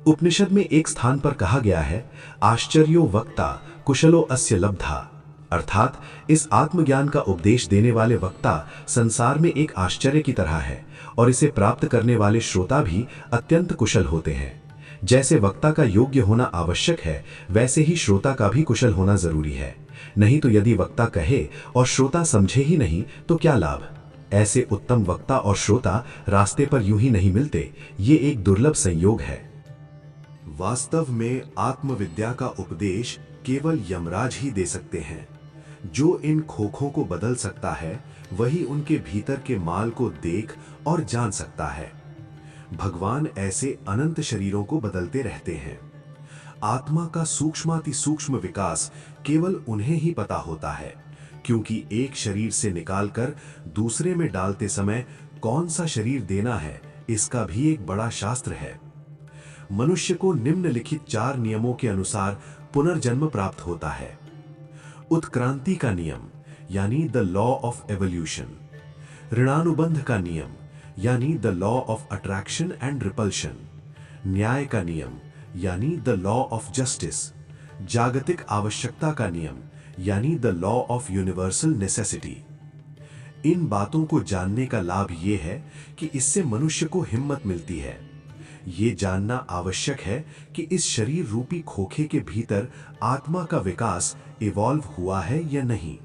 [SPEAKER 2] उपनिषद में एक स्थान पर कहा गया है, आश्चर्यो वक्ता कुशलो अस्य लब्धा, अर्थात इस आत्मज्ञान का उपदेश देने वाले वक्ता संसार में एक आश्चर्य की तरह है और इसे प्राप्त करने वाले श्रोता भी अत्यंत कुशल होते हैं। जैसे वक्ता का योग्य होना आवश्यक है, वैसे ही श्रोता का भी कुशल होना जरूरी है। नहीं तो यदि वक्ता कहे और श्रोता समझे ही नहीं तो क्या लाभ। ऐसे उत्तम वक्ता और श्रोता रास्ते पर यूं ही नहीं मिलते। ये एक दुर्लभ संयोग है।
[SPEAKER 1] वास्तव में आत्मविद्या का उपदेश केवल यमराज ही दे सकते हैं। जो इन खोखों को बदल सकता है वही उनके भीतर के माल को देख और जान सकता है। भगवान ऐसे अनंत शरीरों को बदलते रहते हैं। आत्मा का सूक्ष्माति सूक्ष्म विकास केवल उन्हें ही पता होता है, क्योंकि एक शरीर से निकालकर दूसरे में डालते समय कौन सा शरीर देना है, इसका भी एक बड़ा शास्त्र है। मनुष्य को निम्नलिखित 4 नियमों के अनुसार पुनर्जन्म प्राप्त होता है। उत्क्रांति का नियम यानी द लॉ ऑफ एवोल्यूशन, ऋणानुबंध का नियम यानी the law of attraction and repulsion, न्याय का नियम यानी द लॉ ऑफ जस्टिस, जागतिक आवश्यकता का नियम यानी the law of universal necessity. इन बातों को जानने का लाभ ये है कि इससे मनुष्य को हिम्मत मिलती है। ये जानना आवश्यक है कि इस शरीर रूपी खोखे के भीतर आत्मा का विकास इवॉल्व हुआ है या नहीं।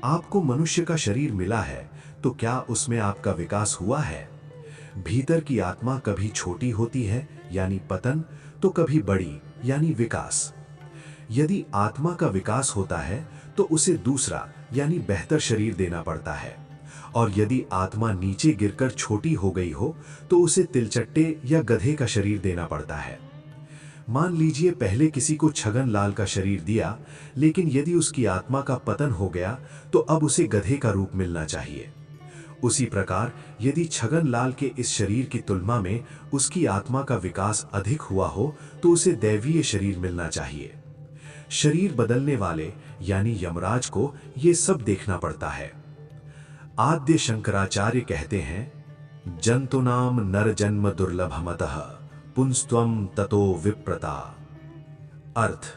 [SPEAKER 1] आपको मनुष्य का शरीर मिला है तो क्या उसमें आपका विकास हुआ है? भीतर की आत्मा कभी छोटी होती है यानी पतन, तो कभी बड़ी यानी विकास। यदि आत्मा का विकास होता है तो उसे दूसरा यानी बेहतर शरीर देना पड़ता है, और यदि आत्मा नीचे गिरकर छोटी हो गई हो तो उसे तिलचट्टे या गधे का शरीर देना पड़ता है। मान लीजिए पहले किसी को छगन लाल का शरीर दिया, लेकिन यदि उसकी आत्मा का पतन हो गया तो अब उसे गधे का रूप मिलना चाहिए।
[SPEAKER 2] उसी प्रकार यदि छगनलाल के इस शरीर की तुलना में उसकी आत्मा का विकास अधिक हुआ हो तो उसे दैवीय शरीर मिलना चाहिए। शरीर बदलने वाले यानी यमराज को ये सब देखना पड़ता है। आद्य शंकराचार्य कहते हैं, जंतुनाम नर जन्म दुर्लभमतः पुंस्त्वम ततो विप्रता। अर्थ,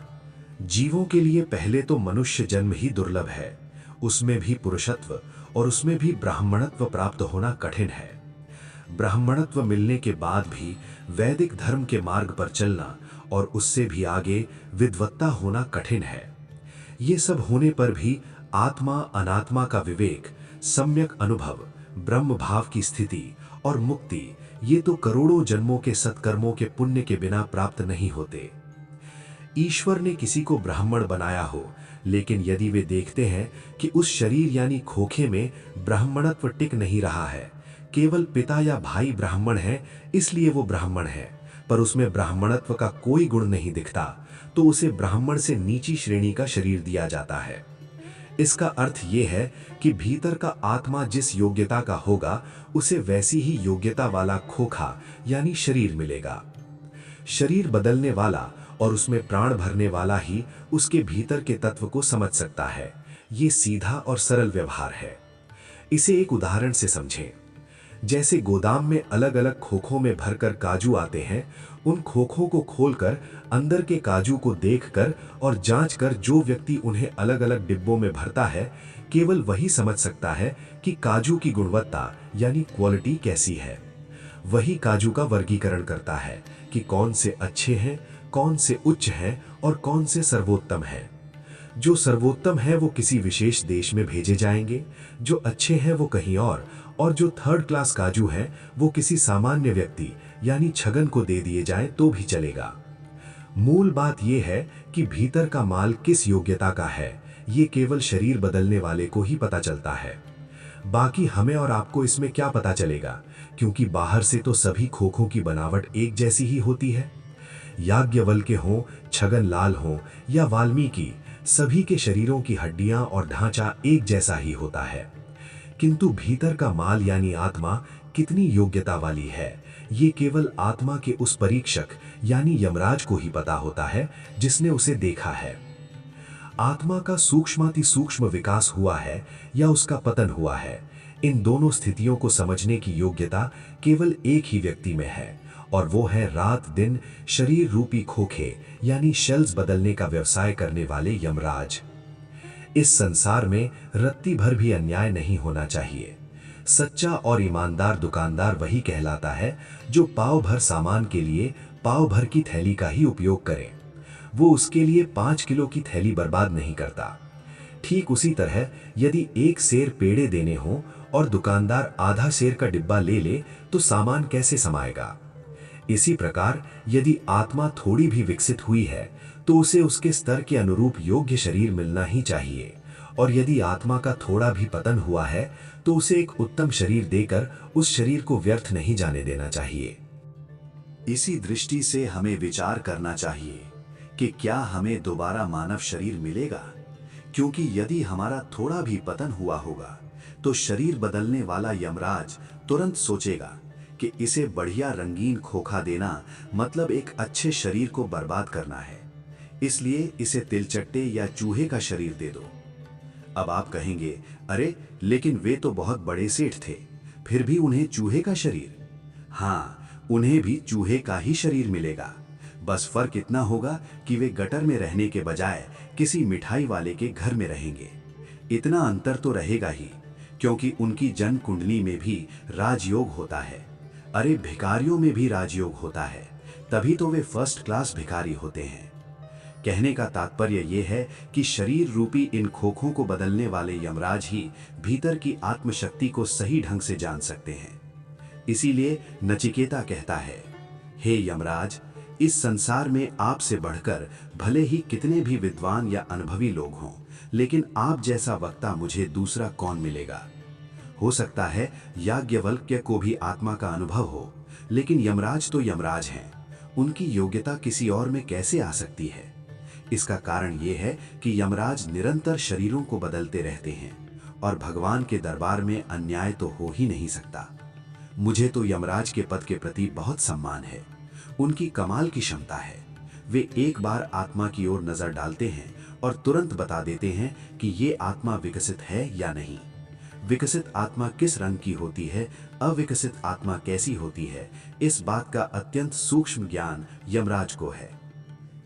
[SPEAKER 2] जीवों के लिए पहले तो मनुष्य जन्म ही दुर्लभ है, उसमें भी पुरुषत्व और उसमें भी ब्राह्मणत्व प्राप्त होना कठिन है। ब्राह्मणत्व मिलने के बाद भी वैदिक धर्म के मार्ग पर चलना और उससे भी आगे विद्वत्ता होना कठिन है। ये सब होने पर भी आत्मा अनात्मा का विवेक, सम्यक अनुभव, ब्रह्म भाव की स्थिति और मुक्ति, ये तो करोड़ों जन्मों के सत्कर्मों के पुण्य के बिना प्राप्त नहीं होते। ईश्वर ने किसी को ब्राह्मण बनाया हो, लेकिन यदि वे देखते हैं कि उस शरीर यानी खोखे में ब्राह्मणत्व टिक नहीं रहा है, केवल पिता या भाई ब्राह्मण है इसलिए वो ब्राह्मण है, पर उसमें ब्राह्मणत्व का कोई गुण नहीं दिखता, तो उसे ब्राह्मण से नीची श्रेणी का शरीर दिया जाता है। इसका अर्थ ये है कि भीतर का आत्मा जिस योग्यता का होगा उसे वैसी ही योग्यता वाला खोखा यानी शरीर मिलेगा। शरीर बदलने वाला और उसमें प्राण भरने वाला ही उसके भीतर के तत्व को समझ सकता है। ये सीधा और सरल व्यवहार है। इसे एक उदाहरण से समझें। जैसे गोदाम में अलग अलग खोखों में भरकर काजू आते हैं, उन खोखों को खोलकर अंदर के काजू को देखकर और जांचकर जो व्यक्ति उन्हें अलग अलग डिब्बों में भरता है, केवल वही समझ सकता है कि काजू की गुणवत्ता यानी क्वालिटी कैसी है। वही काजू का वर्गीकरण करता है कि कौन से अच्छे हैं, कौन से उच्च हैं और कौन से सर्वोत्तम हैं। जो सर्वोत्तम है वो किसी विशेष देश में भेजे जाएंगे, जो अच्छे हैं वो कहीं और जो थर्ड क्लास काजू हैं वो किसी सामान्य व्यक्ति यानी छगन को दे दिए जाएं तो भी चलेगा। मूल बात यह है कि भीतर का माल किस योग्यता का है, ये केवल शरीर बदलने वाले को ही पता चलता है। बाकी हमें और आपको इसमें क्या पता चलेगा, क्योंकि बाहर से तो सभी खोखों की बनावट एक जैसी ही होती है। याज्ञवल्क्य हों, छगनलाल हों या वाल्मीकि, सभी के शरीरों की हड्डियां और ढांचा एक जैसा ही होता है, किंतु भीतर का माल यानी आत्मा कितनी योग्यता वाली है, ये केवल आत्मा के उस परीक्षक यानी यमराज को ही पता होता है जिसने उसे देखा है। आत्मा का सूक्ष्माति सूक्ष्म विकास हुआ है या उसका पतन हुआ है, इन दोनों स्थितियों को समझने की योग्यता केवल एक ही व्यक्ति में है, और वो है रात दिन शरीर रूपी खोखे यानी शेल्स बदलने का व्यवसाय करने वाले यमराज। इस संसार में रत्ती भर भी अन्याय नहीं होना चाहिए। सच्चा और ईमानदार दुकानदार वही कहलाता है जो पाव भर सामान के लिए पाव भर की थैली का ही उपयोग करे। वो उसके लिए 5 किलो की थैली बर्बाद नहीं करता। ठीक उसी तरह यदि एक सेर पेड़े देने हो और दुकानदार आधा सेर का डिब्बा ले ले तो सामान कैसे समाएगा। इसी प्रकार यदि आत्मा थोड़ी भी विकसित हुई है तो उसे उसके स्तर के अनुरूप योग्य शरीर मिलना ही चाहिए, और यदि आत्मा का थोड़ा भी पतन हुआ है तो उसे एक उत्तम शरीर देकर उस शरीर को व्यर्थ नहीं जाने देना चाहिए।
[SPEAKER 1] इसी दृष्टि से हमें विचार करना चाहिए कि क्या हमें दोबारा मानव शरीर मिलेगा, क्योंकि यदि हमारा थोड़ा भी पतन हुआ होगा तो शरीर बदलने वाला यमराज तुरंत सोचेगा कि इसे बढ़िया रंगीन खोखा देना मतलब एक अच्छे शरीर को बर्बाद करना है, इसलिए इसे तिलचट्टे या चूहे का शरीर दे दो। अब आप कहेंगे, अरे लेकिन वे तो बहुत बड़े सेठ थे, फिर भी उन्हें चूहे का शरीर। हाँ, उन्हें भी चूहे का ही शरीर मिलेगा, बस फर्क इतना होगा कि वे गटर में रहने के बजाय किसी मिठाई वाले के घर में रहेंगे। इतना अंतर तो रहेगा ही, क्योंकि उनकी जन्म कुंडली में भी राजयोग होता है। अरे भिखारियों में भी राजयोग होता है, तभी तो वे फर्स्ट क्लास भिखारी होते हैं। कहने का तात्पर्य यह है कि शरीर रूपी इन खोखों को बदलने वाले यमराज ही भीतर की आत्मशक्ति को सही ढंग से जान सकते हैं। इसीलिए नचिकेता कहता है, हे यमराज, इस संसार में आपसे बढ़कर भले ही कितने भी विद्वान या अनुभवी लोग हों, लेकिन आप जैसा वक्ता मुझे दूसरा कौन मिलेगा। हो सकता है याज्ञवल्क्य को भी आत्मा का अनुभव हो, लेकिन यमराज तो यमराज हैं, उनकी योग्यता किसी और में कैसे आ सकती है। इसका कारण यह है कि यमराज निरंतर शरीरों को बदलते रहते हैं
[SPEAKER 4] और भगवान के दरबार में अन्याय तो हो ही नहीं सकता। मुझे तो यमराज के पद के प्रति बहुत सम्मान है। उनकी कमाल की क्षमता है। वे एक बार आत्मा की ओर नजर डालते हैं और तुरंत बता देते हैं कि ये आत्मा विकसित है या नहीं। विकसित आत्मा किस रंग की होती है, अविकसित आत्मा कैसी होती है, इस बात का अत्यंत सूक्ष्म ज्ञान यमराज को है।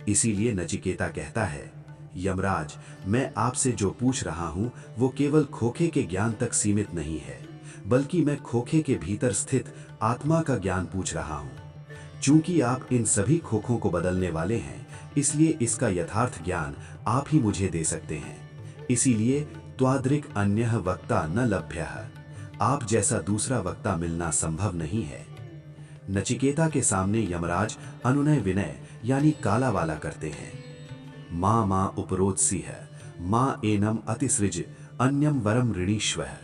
[SPEAKER 4] इसीलिए नचिकेता कहता है, यमराज, मैं आपसे जो पूछ रहा हूं वो केवल खोखे के ज्ञान तक सीमित नहीं है, बल्कि मैं खोखे के भीतर स्थित आत्मा का ज्ञान पूछ रहा हूं। चूंकि आप इन सभी खोखों को बदलने वाले हैं, इसलिए इसका यथार्थ ज्ञान आप ही मुझे दे सकते हैं। इसीलिए त्वादृक् अन्यः वक्ता न लभ्यः, आप जैसा दूसरा वक्ता मिलना संभव नहीं है। नचिकेता के सामने यमराज अनुनय विनय यानी काला वाला करते हैं। मां मां उपरोत्सीह मां एनम अतिसृज अन्यम वरम ऋणीश्वः।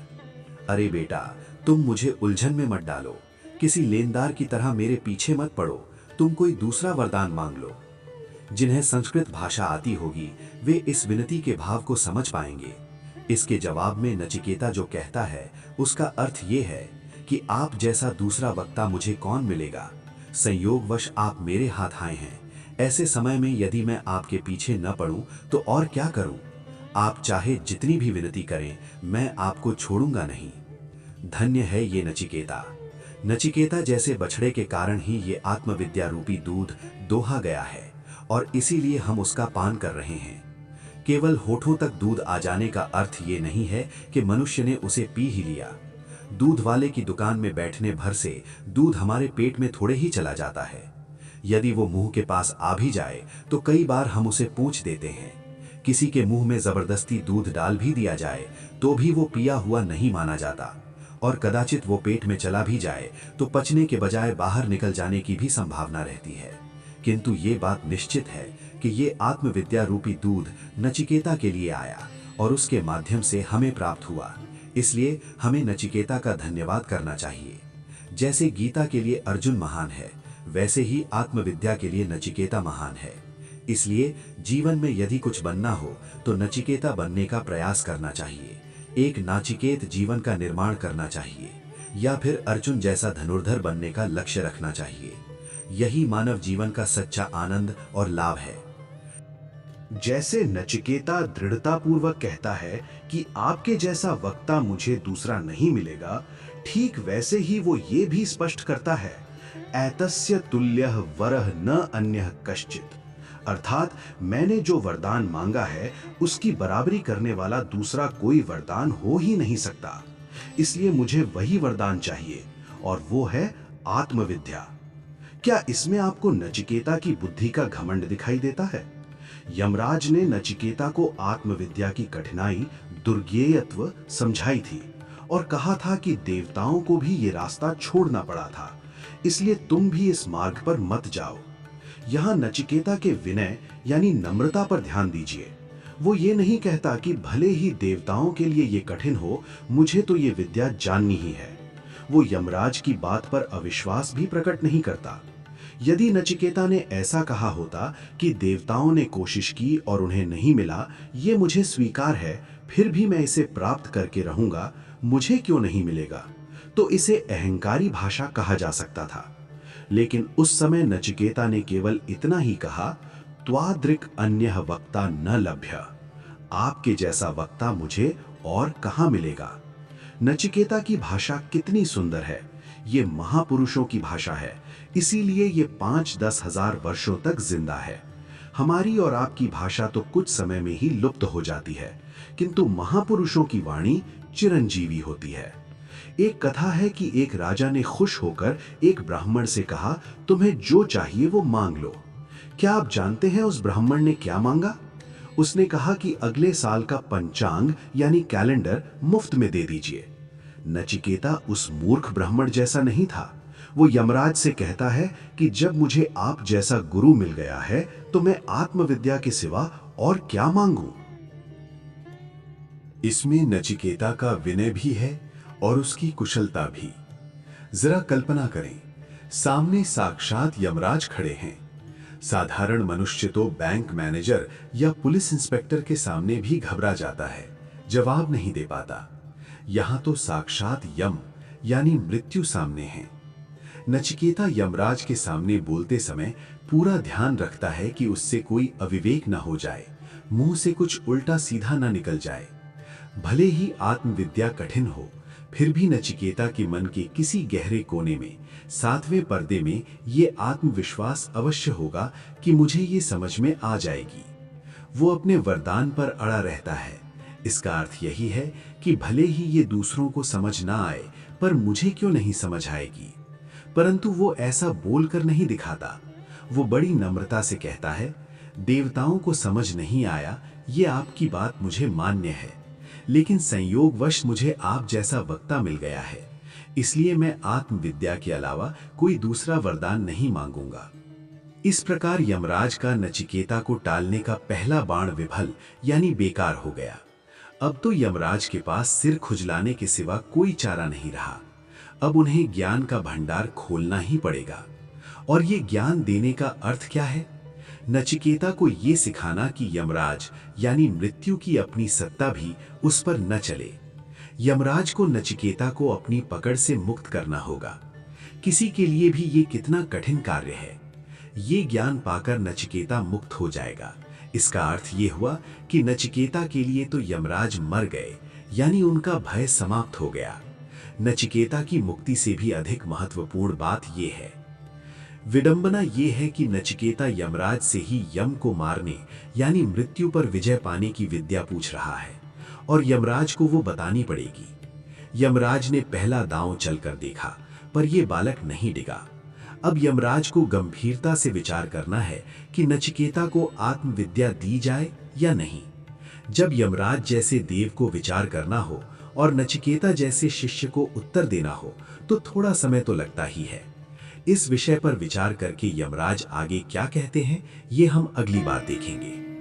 [SPEAKER 4] अरे बेटा, तुम मुझे उलझन में मत डालो, किसी लेनदार की तरह मेरे पीछे मत पड़ो, तुम कोई दूसरा वरदान मांग लो। जिन्हें संस्कृत भाषा आती होगी वे इस विनती के भाव को समझ पाएंगे। इसके जवाब में नचिकेता जो कहता है उसका अर्थ ये है कि आप जैसा दूसरा वक्ता मुझे कौन मिलेगा। संयोगवश आप मेरे हाथ आए हैं। ऐसे समय में यदि मैं आपके पीछे न पड़ूं तो और क्या करूं? आप चाहे जितनी भी विनती करें, मैं आपको छोड़ूंगा नहीं। धन्य है ये नचिकेता। नचिकेता जैसे बछड़े के कारण ही ये आत्मविद्या रूपी दूध दोहा गया है और इसीलिए हम उसका पान कर रहे हैं। केवल होठों तक दूध आ जाने का अर्थ ये नहीं है कि मनुष्य ने उसे पी ही लिया। दूध वाले की दुकान में बैठने भर से दूध हमारे पेट में थोड़े ही चला जाता है। यदि वो मुंह के पास आ भी जाए तो कई बार हम उसे पूछ देते हैं। किसी के मुंह में जबरदस्ती दूध डाल भी दिया जाए तो भी वो पिया हुआ नहीं माना जाता, और कदाचित वो पेट में चला भी जाए तो पचने के बजाय बाहर निकल जाने की भी संभावना रहती है। किंतु ये बात निश्चित है कि ये आत्मविद्या रूपी दूध नचिकेता के लिए आया और उसके माध्यम से हमें प्राप्त हुआ। इसलिए हमें नचिकेता का धन्यवाद करना चाहिए। जैसे गीता के लिए अर्जुन महान है, वैसे ही आत्मविद्या के लिए नचिकेता महान है। इसलिए जीवन में यदि कुछ बनना हो तो नचिकेता बनने का प्रयास करना चाहिए। एक नाचिकेत जीवन का निर्माण करना चाहिए, या फिर अर्जुन जैसा धनुर्धर बनने का लक्ष्य रखना चाहिए। यही मानव जीवन का सच्चा आनंद और लाभ है।
[SPEAKER 2] जैसे नचिकेता दृढ़तापूर्वक कहता है कि आपके जैसा वक्ता मुझे दूसरा नहीं मिलेगा, ठीक वैसे ही वो ये भी स्पष्ट करता है, एतस्य तुल्यः वरः न अन्यः कश्चित्, अर्थात मैंने जो वरदान मांगा है उसकी बराबरी करने वाला दूसरा कोई वरदान हो ही नहीं सकता। इसलिए मुझे वही वरदान चाहिए और वो है आत्मविद्या। क्या इसमें आपको नचिकेता की बुद्धि का घमंड दिखाई देता है? यमराज ने नचिकेता को आत्मविद्या की कठिनाई, दुर्ज्ञेयत्व समझाई थी और कहा था कि देवताओं को भी ये रास्ता छोड़ना पड़ा था, इसलिए तुम भी इस मार्ग पर मत जाओ। यहाँ नचिकेता के विनय यानी नम्रता पर ध्यान दीजिए। वो ये नहीं कहता कि भले ही देवताओं के लिए ये कठिन हो, मुझे तो ये विद्या जाननी ही है। वो यमराज की बात पर अविश्वास भी प्रकट नहीं करता। यदि नचिकेता ने ऐसा कहा होता कि देवताओं ने कोशिश की और उन्हें नहीं मिला, ये मुझे स्वीकार है, फिर भी मैं इसे प्राप्त करके रहूंगा, मुझे क्यों नहीं मिलेगा, तो इसे अहंकारी भाषा कहा जा सकता था। लेकिन उस समय नचिकेता ने केवल इतना ही कहा, त्वादृक् अन्यः वक्ता न लभ्य, आपके जैसा वक्ता मुझे और कहां मिलेगा। नचिकेता की भाषा कितनी सुंदर है। ये महापुरुषों की भाषा है, इसीलिए ये 5-10 हजार वर्षों तक जिंदा है। हमारी और आपकी भाषा तो कुछ समय में ही लुप्त हो जाती है, किंतु महापुरुषों की वाणी चिरंजीवी होती है। एक कथा है कि एक राजा ने खुश होकर एक ब्राह्मण से कहा, तुम्हें जो चाहिए वो मांग लो। क्या आप जानते हैं उस ब्राह्मण ने क्या मांगा? उसने कहा कि अगले साल का पंचांग यानी कैलेंडर मुफ्त में दे दीजिए। नचिकेता उस मूर्ख ब्राह्मण जैसा नहीं था। वो यमराज से कहता है कि जब मुझे आप जैसा गुरु मिल गया है तो मैं आत्मविद्या के सिवा और क्या मांगूं?
[SPEAKER 1] इसमें नचिकेता का विनय भी है और उसकी कुशलता भी। जरा कल्पना करें, सामने साक्षात यमराज खड़े हैं। साधारण मनुष्य तो बैंक मैनेजर या पुलिस इंस्पेक्टर के सामने भी घबरा जाता है, जवाब नहीं दे पाता।
[SPEAKER 4] यहाँ तो साक्षात यम यानी मृत्यु सामने है। नचिकेता यमराज के सामने बोलते समय पूरा ध्यान रखता है कि उससे कोई अविवेक न हो जाए, मुंह से कुछ उल्टा सीधा न निकल जाए। भले ही आत्मविद्या कठिन हो, फिर भी नचिकेता के मन के किसी गहरे कोने में, 7वें पर्दे में ये आत्मविश्वास अवश्य होगा कि मुझे ये समझ में आ जाएगी। वो अपने वरदान पर अड़ा रहता है। इसका अर्थ यही है कि भले ही ये दूसरों को समझ ना आए, पर मुझे क्यों नहीं समझ आएगी। परंतु वो ऐसा बोलकर नहीं दिखाता। वो बड़ी नम्रता से कहता है, देवताओं को समझ नहीं आया, ये आपकी बात मुझे मान्य है, लेकिन संयोगवश मुझे आप जैसा वक्ता मिल गया है, इसलिए मैं आत्मविद्या के अलावा कोई दूसरा वरदान नहीं मांगूंगा। इस प्रकार यमराज का नचिकेता को टालने का पहला बाण विफल यानी बेकार हो गया। अब तो यमराज के पास सिर खुजलाने के सिवा कोई चारा नहीं रहा। अब उन्हें ज्ञान का भंडार खोलना ही पड़ेगा। और ये ज्ञान देने का अर्थ क्या है? नचिकेता को ये सिखाना कि यमराज यानी मृत्यु की अपनी सत्ता भी उस पर न चले। यमराज को नचिकेता को अपनी पकड़ से मुक्त करना होगा। किसी के लिए भी ये कितना कठिन कार्य है। ये ज्ञान पाकर नचिकेता मुक्त हो जाएगा। इसका अर्थ ये हुआ कि नचिकेता के लिए तो यमराज मर गए, यानी उनका भय समाप्त हो गया। नचिकेता की मुक्ति से भी अधिक महत्वपूर्ण बात यह है, विडंबना ये है कि नचिकेता यमराज से ही यम को मारने यानी मृत्यु पर विजय पाने की विद्या पूछ रहा है, और यमराज को वो बतानी पड़ेगी। यमराज ने पहला दांव चलकर देखा, पर यह बालक नहीं डिगा। अब यमराज को गंभीरता से विचार करना है कि नचिकेता को आत्मविद्या दी जाए या नहीं। जब यमराज जैसे देव को विचार करना हो और नचिकेता जैसे शिष्य को उत्तर देना हो, तो थोड़ा समय तो लगता ही है। इस विषय पर विचार करके यमराज आगे क्या कहते हैं, ये हम अगली बार देखेंगे।